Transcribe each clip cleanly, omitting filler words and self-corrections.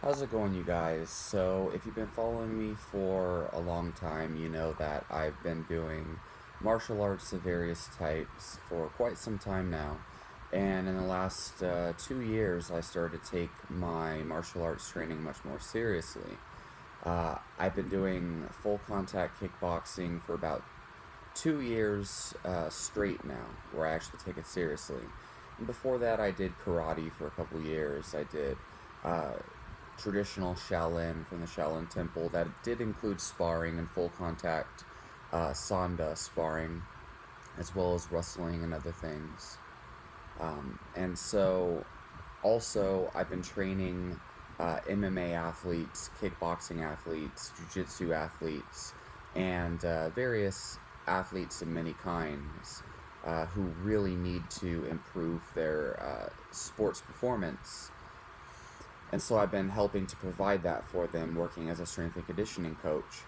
How's it going, you guys? So, if you've been following me for a long time, you know that I've been doing martial arts of various types for quite some time now. And in the last 2 years, I started to take my martial arts training much more seriously. I've been doing full contact kickboxing for about 2 years straight now, where I actually take it seriously. And before that, I did karate for a couple years. I did uh, traditional Shaolin from the Shaolin Temple. That did include sparring and full contact sanda sparring, as well as wrestling and other things. And so, also, I've been training MMA athletes, kickboxing athletes, jiu-jitsu athletes, and various athletes of many kinds who really need to improve their sports performance. And so I've been helping to provide that for them, working as a strength and conditioning coach.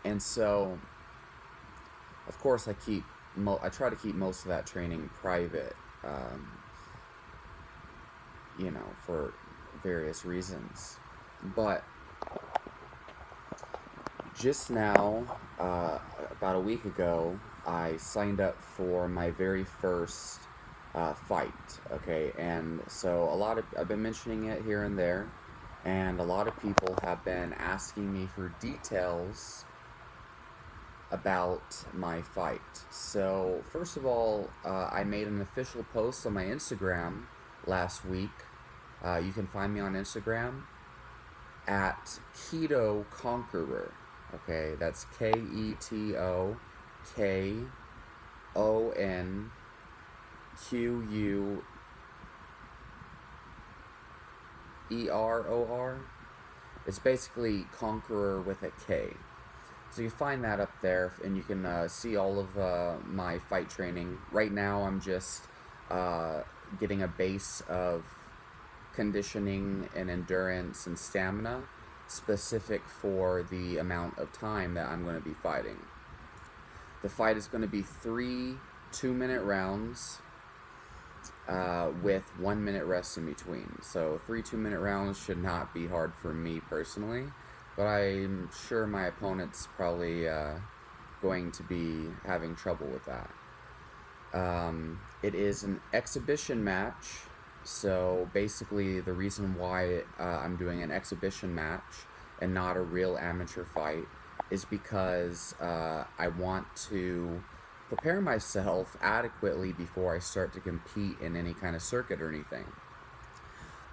And so, of course, I try to keep most of that training private, for various reasons. But just now, about a week ago, I signed up for my very first fight. Okay, and so I've been mentioning it here and there, and a lot of people have been asking me for details about my fight. So first of all, I made an official post on my Instagram last week. You can find me on Instagram at Keto Conqueror. Okay, that's KetoKonqueror. It's basically Conqueror with a K. So you find that up there, and you can see all of my fight training. Right now, I'm just getting a base of conditioning and endurance and stamina specific for the amount of time that I'm going to be fighting. The fight is going to be 3 2-minute rounds with 1 minute rest in between. So 3 2-minute rounds should not be hard for me personally, but I'm sure my opponent's probably going to be having trouble with that. It is an exhibition match, so basically the reason why I'm doing an exhibition match and not a real amateur fight is because I want to prepare myself adequately before I start to compete in any kind of circuit or anything.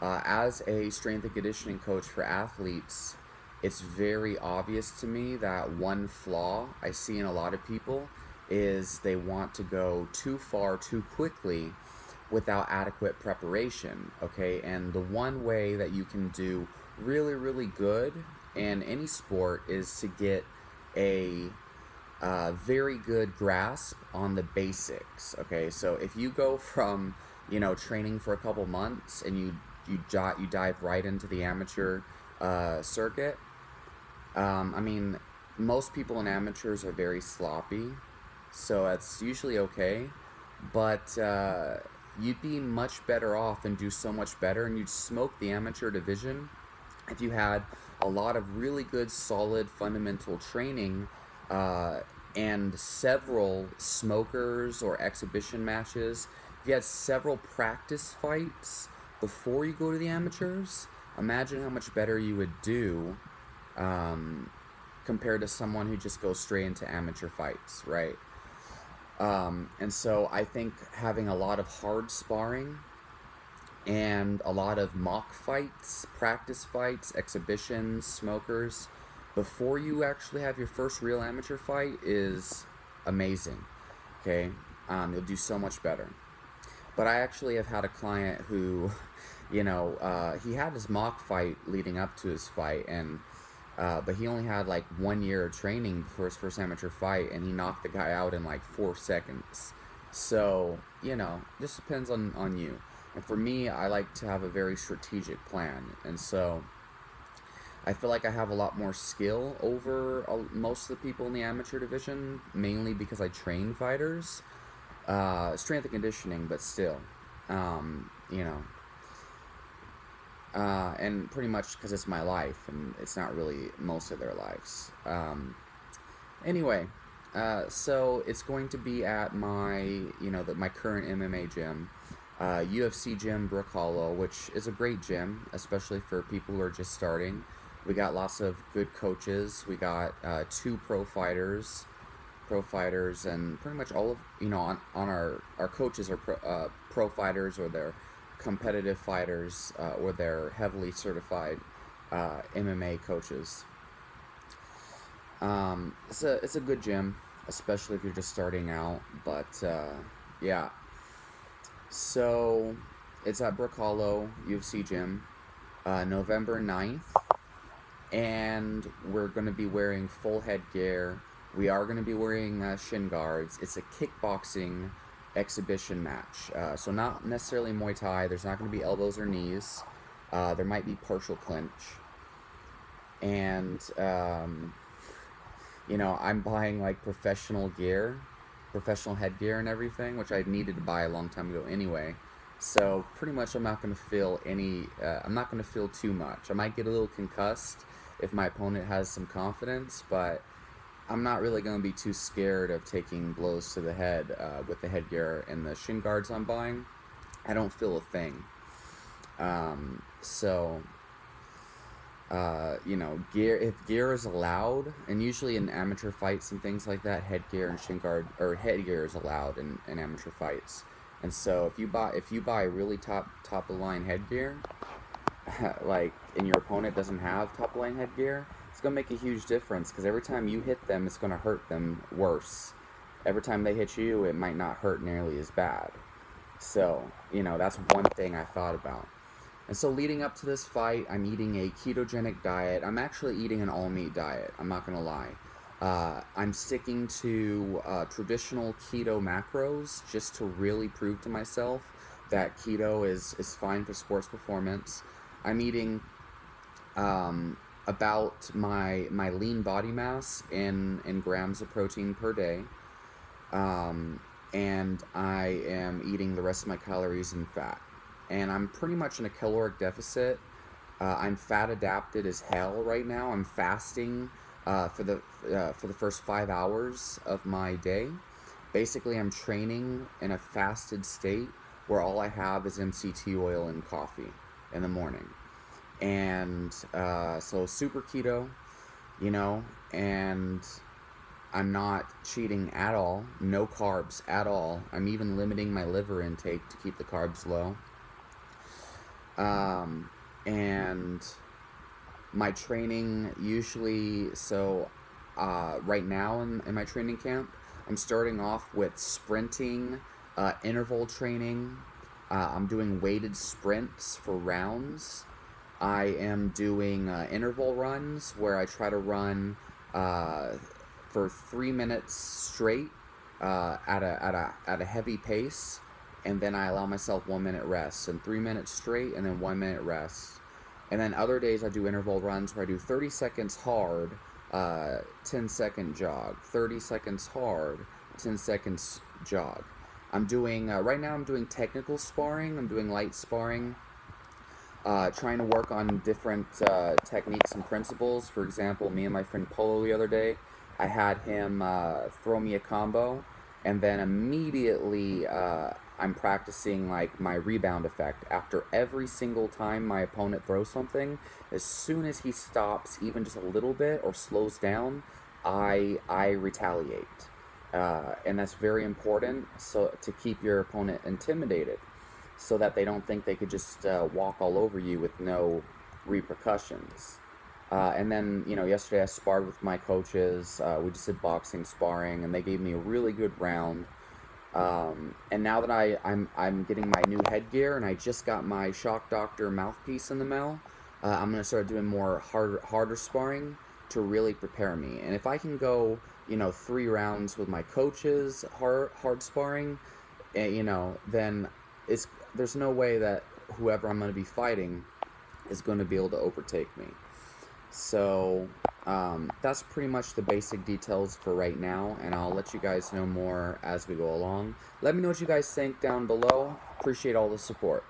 As a strength and conditioning coach for athletes, it's very obvious to me that one flaw I see in a lot of people is they want to go too far too quickly without adequate preparation, okay? And the one way that you can do really, really good in any sport is to get a very good grasp on the basics, okay? So if you go from, training for a couple months and you dive right into the amateur circuit, most people in amateurs are very sloppy, so that's usually okay, but you'd be much better off and do so much better, and you'd smoke the amateur division if you had a lot of really good, solid, fundamental training and several smokers or exhibition matches. If you had several practice fights before you go to the amateurs, imagine how much better you would do compared to someone who just goes straight into amateur fights, right? And so I think having a lot of hard sparring and a lot of mock fights, practice fights, exhibitions, smokers, before you actually have your first real amateur fight is amazing, okay? You'll do so much better. But I actually have had a client who, he had his mock fight leading up to his fight, and but he only had like 1 year of training before his first amateur fight, and he knocked the guy out in like 4 seconds. So, this depends on you. And for me, I like to have a very strategic plan. And so, I feel like I have a lot more skill over most of the people in the amateur division, mainly because I train fighters. Strength and conditioning, but still, you know. And pretty much because it's my life, and it's not really most of their lives. Anyway, so it's going to be at my, my current MMA gym, UFC gym, Brook Hollow, which is a great gym, especially for people who are just starting. We got lots of good coaches. We got two pro fighters, and pretty much all of on our coaches are pro fighters, or they're competitive fighters, or they're heavily certified MMA coaches. It's a good gym, especially if you're just starting out. But yeah, so it's at Brook Hollow UFC gym, November 9th, and we're going to be wearing full headgear. We are going to be wearing shin guards. It's a kickboxing exhibition match. So not necessarily Muay Thai. There's not going to be elbows or knees. There might be partial clinch. And, I'm buying like professional gear, professional headgear and everything, which I needed to buy a long time ago anyway. So pretty much I'm not going to feel I'm not going to feel too much. I might get a little concussed if my opponent has some confidence, but I'm not really going to be too scared of taking blows to the head with the headgear and the shin guards I'm buying. I don't feel a thing. So, gear, if gear is allowed, and usually in amateur fights and things like that, headgear and shin guard, or headgear is allowed in amateur fights. And so if you buy really top of the line headgear, like, and your opponent doesn't have top line headgear, it's going to make a huge difference, because every time you hit them, it's going to hurt them worse. Every time they hit you, it might not hurt nearly as bad. So, that's one thing I thought about. And so leading up to this fight, I'm eating a ketogenic diet. I'm actually eating an all-meat diet, I'm not going to lie. I'm sticking to traditional keto macros, just to really prove to myself that keto is fine for sports performance. I'm eating about my lean body mass in grams of protein per day, and I am eating the rest of my calories in fat. And I'm pretty much in a caloric deficit. I'm fat adapted as hell right now. I'm fasting for the first 5 hours of my day. Basically, I'm training in a fasted state where all I have is MCT oil and coffee in the morning. And so super keto, and I'm not cheating at all. No carbs at all. I'm even limiting my liver intake to keep the carbs low. And my training usually, right now in my training camp, I'm starting off with sprinting, interval training. I'm doing weighted sprints for rounds. I am doing interval runs where I try to run for 3 minutes straight at a heavy pace, and then I allow myself 1 minute rest, and 3 minutes straight, and then 1 minute rest. And then other days I do interval runs where I do 30 seconds hard, 10-second jog, 30 seconds hard, 10 seconds jog. I'm doing, right now I'm doing technical sparring, I'm doing light sparring, trying to work on different techniques and principles. For example, me and my friend Polo the other day, I had him throw me a combo, and then immediately I'm practicing like my rebound effect. After every single time my opponent throws something, as soon as he stops even just a little bit or slows down, I retaliate. And that's very important, so to keep your opponent intimidated, so that they don't think they could just walk all over you with no repercussions. And then, yesterday I sparred with my coaches. We just did boxing sparring, and they gave me a really good round. And now that I'm getting my new headgear, and I just got my Shock Doctor mouthpiece in the mail, I'm gonna start doing more harder sparring to really prepare me. And if I can go, 3 rounds with my coaches hard sparring, then there's no way that whoever I'm going to be fighting is going to be able to overtake me. So that's pretty much the basic details for right now, and I'll let you guys know more as we go along. Let me know what you guys think down below. Appreciate all the support.